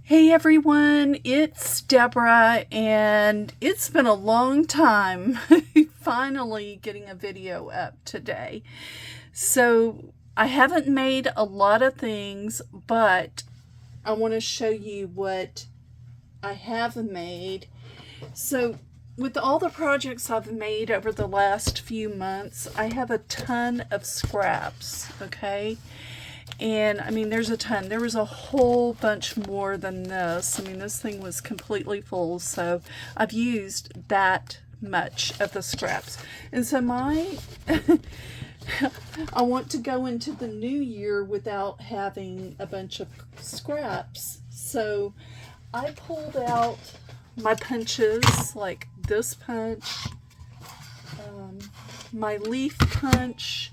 Hey everyone, it's Deborah, and it's been a long time finally getting a video up today. So I haven't made a lot of things, but I want to show you what I have made. So with all the projects I've made over the last few months, I have a ton of scraps, okay? And I mean, there's a ton. There was a whole bunch more than this. I mean, this thing was completely full, so I've used that much of the scraps. And so I want to go into the new year without having a bunch of scraps. So I pulled out my punches, like this punch, my leaf punch,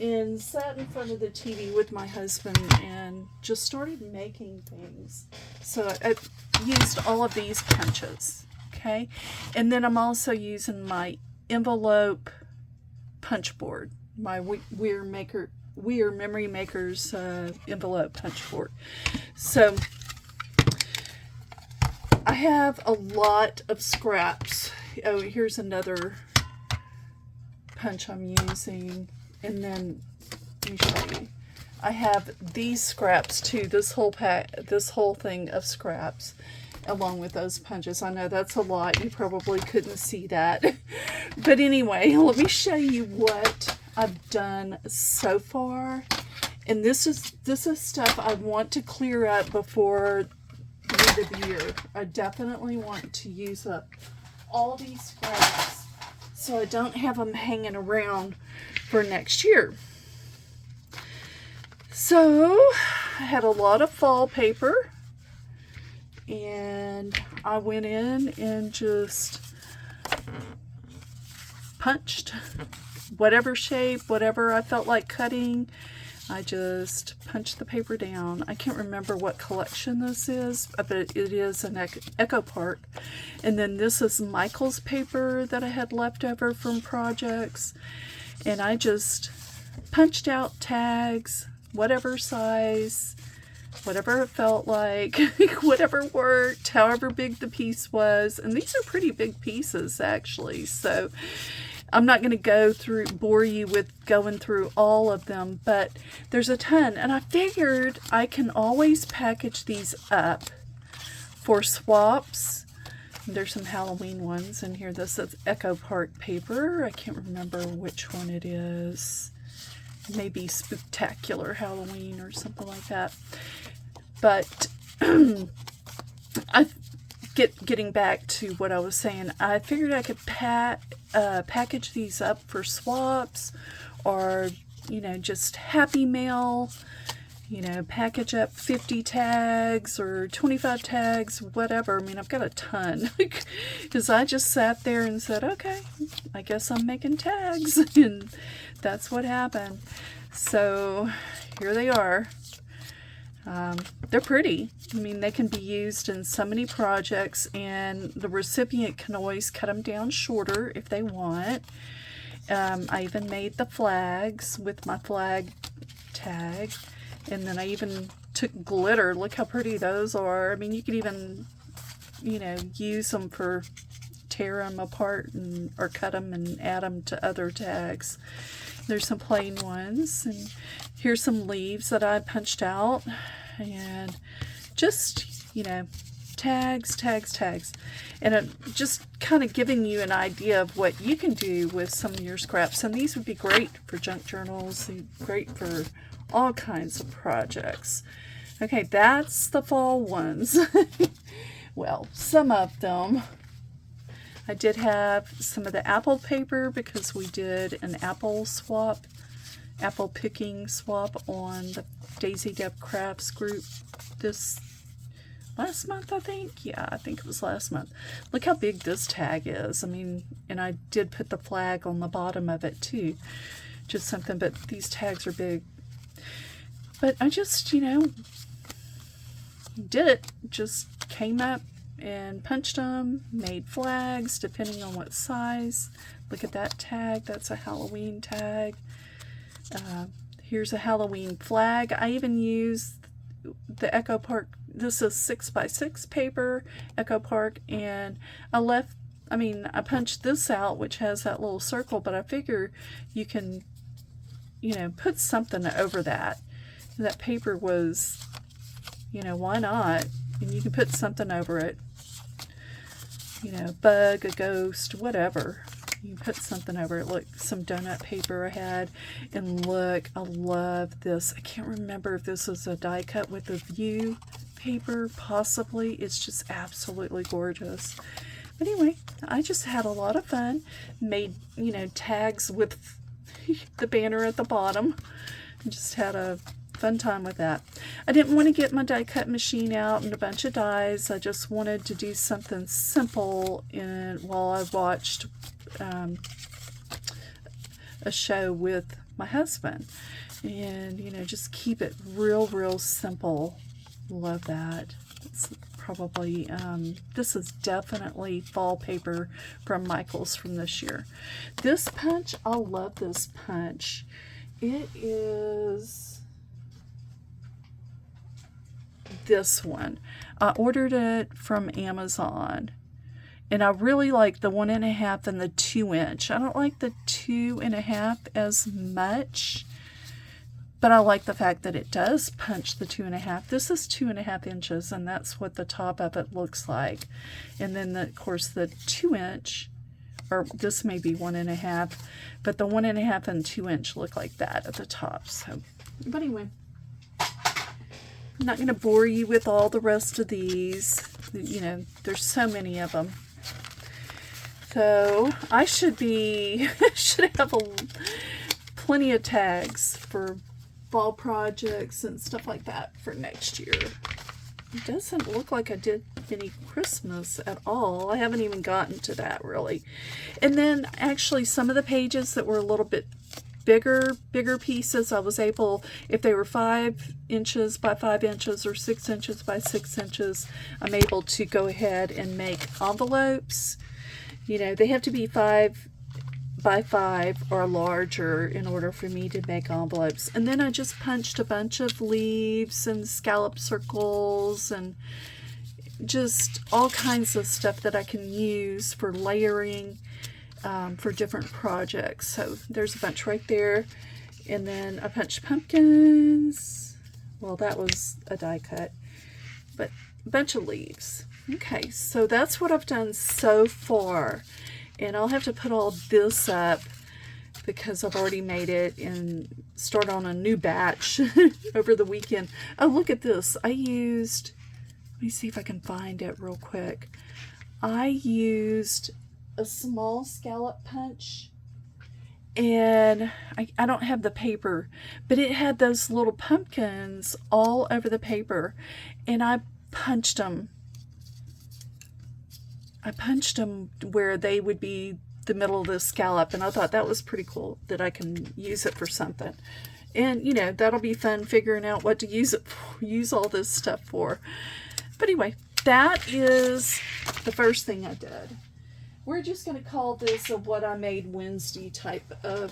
and sat in front of the TV with my husband and just started making things. So I used all of these punches, okay? And then I'm also using my envelope punch board, my Weir Memory Maker's envelope punch board. So I have a lot of scraps. Oh, here's another punch I'm using. And then let me show you. I have these scraps too. This whole thing of scraps, along with those punches. I know that's a lot. You probably couldn't see that, but anyway, let me show you what I've done so far. And this is stuff I want to clear up before the end of the year. I definitely want to use up all these scraps so I don't have them hanging around for next year. So I had a lot of fall paper, and I went in and just punched whatever shape, whatever I felt like cutting. I just punched the paper down. I can't remember what collection this is, but it is an Echo Park. And then this is Michael's paper that I had left over from projects. And I just punched out tags, whatever size, whatever it felt like, whatever worked, however big the piece was. And these are pretty big pieces, actually. So I'm not going to bore you with going through all of them, but there's a ton. And I figured I can always package these up for swaps. There's some Halloween ones in here. This is Echo Park paper. I can't remember which one it is. Maybe Spooktacular Halloween or something like that. But getting back to what I was saying, I figured I could package these up for swaps, or just Happy Mail. Package up 50 tags or 25 tags, whatever. I mean, I've got a ton. Because I just sat there and said, okay, I guess I'm making tags. And that's what happened. So here they are. They're pretty. I mean, they can be used in so many projects, and the recipient can always cut them down shorter if they want. I even made the flags with my flag tag. And then I even took glitter. Look how pretty those are. I mean, you could even, use them for tear them apart or cut them and add them to other tags. There's some plain ones. And here's some leaves that I punched out. And just, tags. And I'm just kind of giving you an idea of what you can do with some of your scraps. And these would be great for junk journals. Great for all kinds of projects. Okay, that's the fall ones. Well, some of them. I did have some of the apple paper because we did an apple picking swap on the Daisy Deb Crafts group this last month, I think. Yeah, I think it was last month. Look how big this tag is. I mean, and I did put the flag on the bottom of it too. Just something, but these tags are big. But I just, did it. Just came up and punched them, made flags depending on what size. Look at that tag. That's a Halloween tag. Here's a Halloween flag. I even used the Echo Park. This is 6x6 paper, Echo Park, and I punched this out, which has that little circle, but I figure you can, put something over that. That paper was, why not? And you can put something over it. Bug, a ghost, whatever. You put something over it. Look, some donut paper I had. And look, I love this. I can't remember if this is a die cut with a view paper, possibly. It's just absolutely gorgeous. But anyway, I just had a lot of fun. Made, tags with the banner at the bottom. Just had a fun time with that. I didn't want to get my die cut machine out and a bunch of dies. I just wanted to do something simple while I watched a show with my husband. And, just keep it real simple. Love that. It's probably, this is definitely fall paper from Michaels from this year. This punch, I love this punch. It is this one. I ordered it from Amazon, and I really like the 1.5 and the 2-inch. I don't like the 2.5 as much, but I like the fact that it does punch the 2.5. This is 2.5 inches, and that's what the top of it looks like. And then, of course, the 2-inch, or this may be 1.5, but the 1.5 and 2-inch look like that at the top. So, but anyway, I'm not going to bore you with all the rest of these. There's so many of them. So I should have plenty of tags for fall projects and stuff like that for next year. It doesn't look like I did any Christmas at all. I haven't even gotten to that really. And then actually some of the pages that were a little bit bigger pieces, I was able, if they were 5 inches by 5 inches or 6 inches by 6 inches, I'm able to go ahead and make envelopes. They have to be 5 by 5 or larger in order for me to make envelopes. And then I just punched a bunch of leaves and scallop circles and just all kinds of stuff that I can use for layering for different projects. So there's a bunch right there. And then I punched pumpkins. Well, that was a die cut, but a bunch of leaves. Okay, so that's what I've done so far. And I'll have to put all this up because I've already made it and start on a new batch over the weekend. Oh, look at this. Let me see if I can find it real quick. I used a small scallop punch, and I don't have the paper, but it had those little pumpkins all over the paper, and I punched them. Where they would be the middle of the scallop, and I thought that was pretty cool that I can use it for something. And that'll be fun figuring out what to use all this stuff for. But anyway, that is the first thing I did. We're just going to call this a What I Made Wednesday type of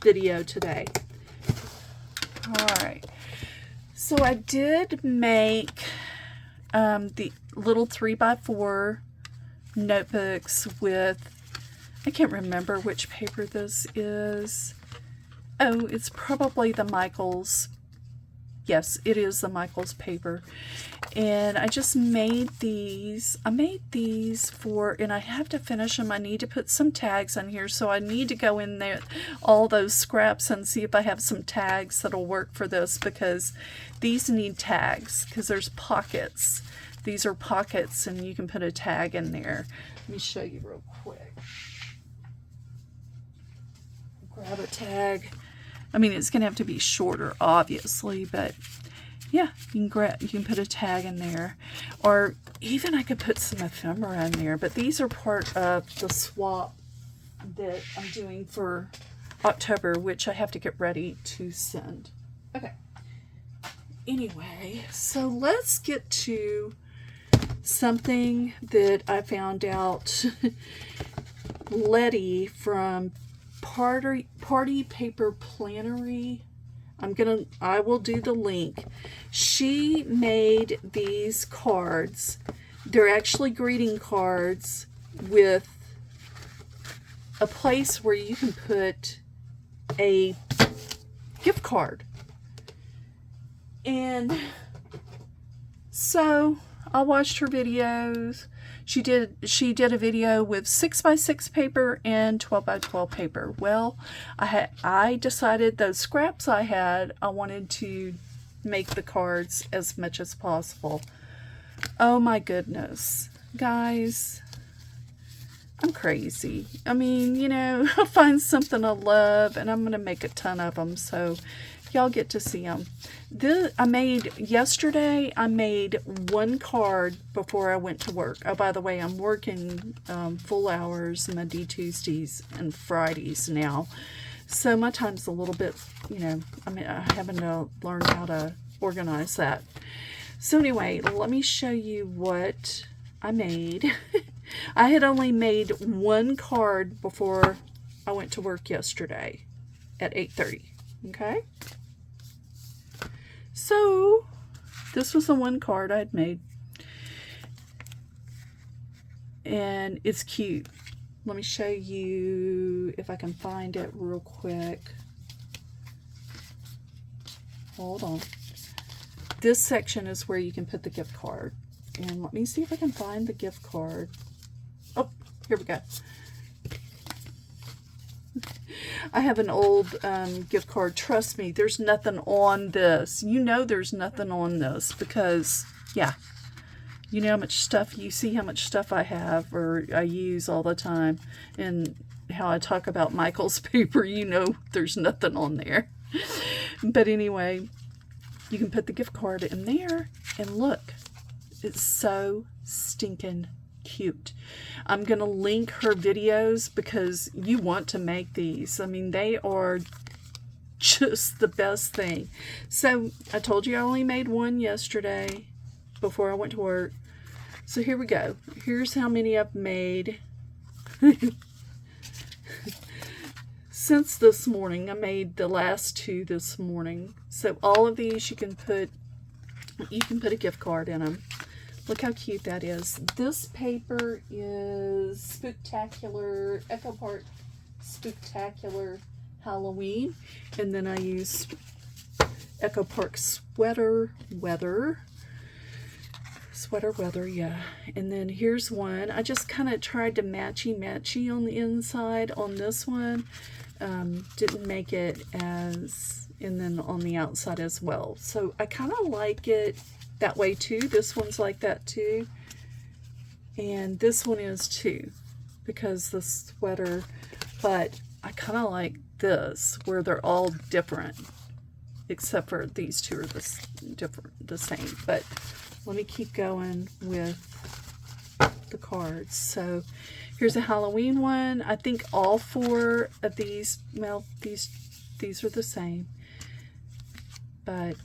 video today. All right. So I did make the little 3x4 notebooks with, I can't remember which paper this is. Oh, it's probably the Michaels. Yes, it is the Michaels paper. And I just made these. I made these and I have to finish them. I need to put some tags on here. So I need to go in there, all those scraps, and see if I have some tags that'll work for this, because these need tags because there's pockets. These are pockets and you can put a tag in there. Let me show you real quick. Grab a tag. I mean, it's going to have to be shorter, obviously, but yeah, you can put a tag in there. Or even I could put some ephemera in there, but these are part of the swap that I'm doing for October, which I have to get ready to send. Okay. Anyway, so let's get to something that I found out. Letty from Party Paper Plannery. I will do the link. She made these cards. They're actually greeting cards with a place where you can put a gift card. And so I watched her videos. She did a video with 6x6 paper and 12x12 paper. Well, I decided those scraps I had, I wanted to make the cards as much as possible. Oh my goodness, guys, I'm crazy. I mean, you know, I find something I love and I'm going to make a ton of them, so y'all get to see them. Yesterday I made one card before I went to work. Oh, by the way, I'm working full hours Monday, Tuesdays, and Fridays now. So my time's a little bit, you know, I'm having to learn how to organize that. So anyway, let me show you what I made. I had only made one card before I went to work yesterday at 8:30. Okay? So, this was the one card I'd made. And it's cute. Let me show you if I can find it real quick. Hold on. This section is where you can put the gift card. And let me see if I can find the gift card. Oh, here we go. I have an old gift card. Trust me, there's nothing on this. You know there's nothing on this because, yeah, you know how much stuff, you see how much stuff I have or I use all the time. And how I talk about Michael's paper, you know there's nothing on there. But anyway, you can put the gift card in there and look, it's so stinking cute. I'm going to link her videos because you want to make these. I mean, they are just the best thing. So I told you I only made one yesterday before I went to work. So here we go. Here's how many I've made. Since this morning, I made the last two this morning. So all of these you can put a gift card in them. Look how cute that is. This paper is Spectacular, Echo Park Spectacular Halloween. And then I use Echo Park Sweater Weather, yeah. And then here's one. I just kind of tried to matchy on the inside on this one. Didn't make it as, and then on the outside as well. So I kind of like it that way too. This one's like that too. And this one is too, because the sweater, but I kind of like this where they're all different, except for these two are the same. But let me keep going with the cards. So here's a Halloween one. I think all four of these, well, these are the same. But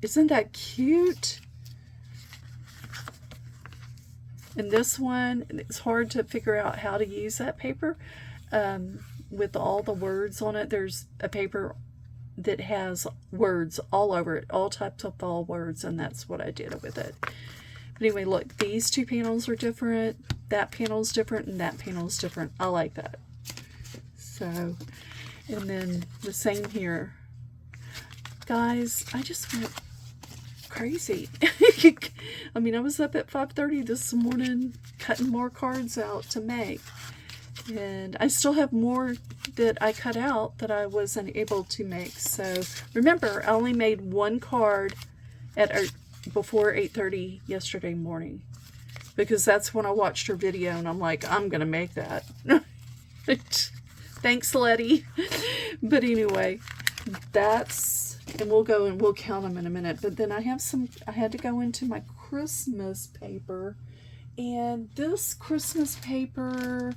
isn't that cute? And this one, it's hard to figure out how to use that paper with all the words on it. There's a paper that has words all over it, all types of fall words, and that's what I did with it. But anyway, look, these two panels are different, that panel's different, and that panel's different. I like that. So, and then the same here. Guys, I just went crazy. I mean, I was up at 5:30 this morning cutting more cards out to make. And I still have more that I cut out that I wasn't able to make. So remember, I only made one card before 8:30 yesterday morning, because that's when I watched her video and I'm like, I'm gonna make that. Thanks, Letty. But anyway, and we'll go and we'll count them in a minute. But then I had to go into my Christmas paper, and this Christmas paper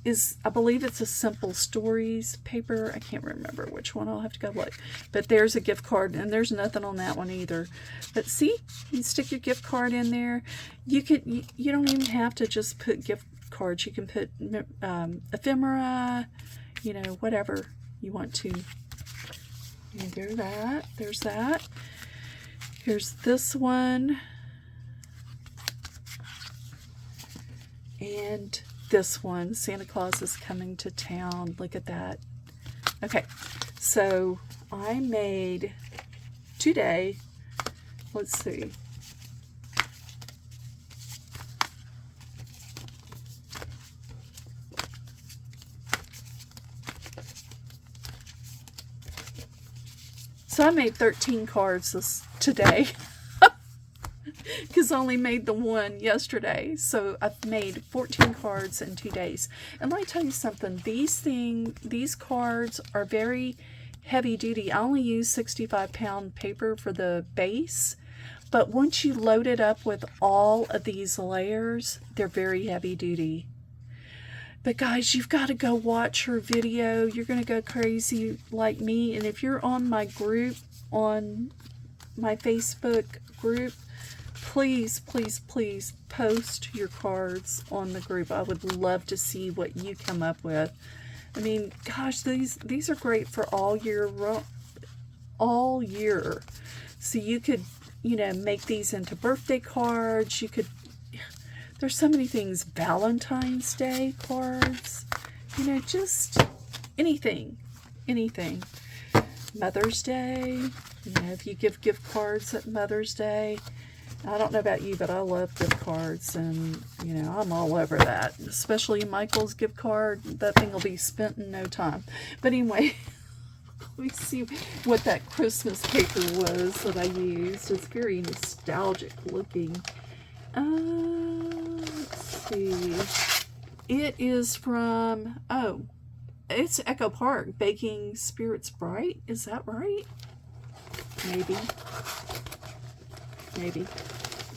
is, I believe it's a Simple Stories paper. I can't remember which one. I'll have to go look. But there's a gift card, and there's nothing on that one either. But see, you stick your gift card in there. You don't even have to just put gift cards. You can put ephemera. you know, whatever you want to. And there's that. Here's this one. And this one, Santa Claus is coming to town. Look at that. Okay, so I made today, let's see. So I made 13 cards today because I only made the one yesterday. So I've made 14 cards in 2 days. And let me tell you something. These cards are very heavy duty. I only use 65-pound paper for the base. But once you load it up with all of these layers, they're very heavy duty. But guys, you've got to go watch her video. You're going to go crazy like me. And if you're on my group, on my Facebook group, please, please, please post your cards on the group. I would love to see what you come up with. I mean, gosh, these are great for all year. So you could, you know, make these into birthday cards. You could... There's so many things. Valentine's Day cards. You know, just anything. Anything. Mother's Day. You know, if you give gift cards at Mother's Day. I don't know about you, but I love gift cards. And, you know, I'm all over that. Especially Michael's gift card. That thing will be spent in no time. But anyway, let me see what that Christmas paper was that I used. It's very nostalgic looking. Let's see. It is from, oh, it's Echo Park, Baking Spirits Bright. Is that right? Maybe. Maybe.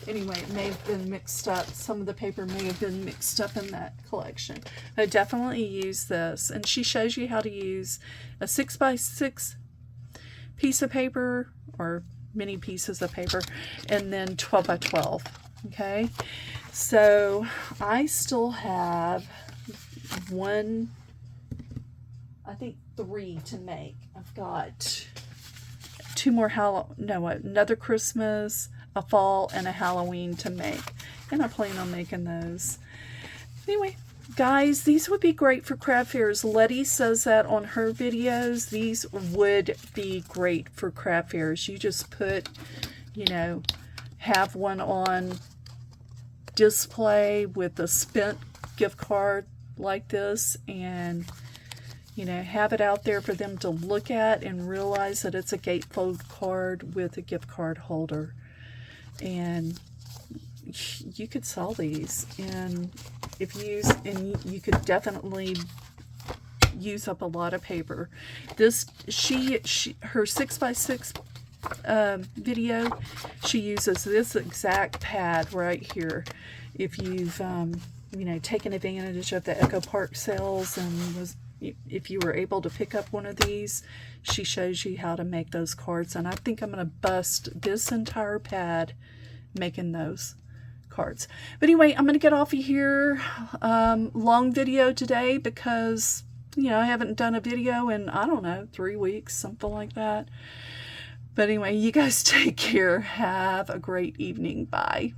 Anyway, it may have been mixed up. Some of the paper may have been mixed up in that collection. I definitely use this. And she shows you how to use a 6x6 piece of paper, or many pieces of paper, and then 12x12. Okay, so I still have three to make. I've got two more another Christmas, a fall, and a Halloween to make, and I plan on making those. Anyway, guys, these would be great for craft fairs. Letty says that on her videos. These would be great for craft fairs. You just put, you know, have one on display with a spent gift card like this, and, you know, have it out there for them to look at and realize that it's a gatefold card with a gift card holder. And you could sell these, and you could definitely use up a lot of paper. This her 6x6 video, she uses this exact pad right here. If you've you know, taken advantage of the Echo Park sales, and if you were able to pick up one of these, she shows you how to make those cards. And I think I'm going to bust this entire pad making those cards. But anyway, I'm going to get off of here. Long video today because, you know, I haven't done a video in, I don't know, 3 weeks, something like that. But anyway, you guys take care. Have a great evening. Bye.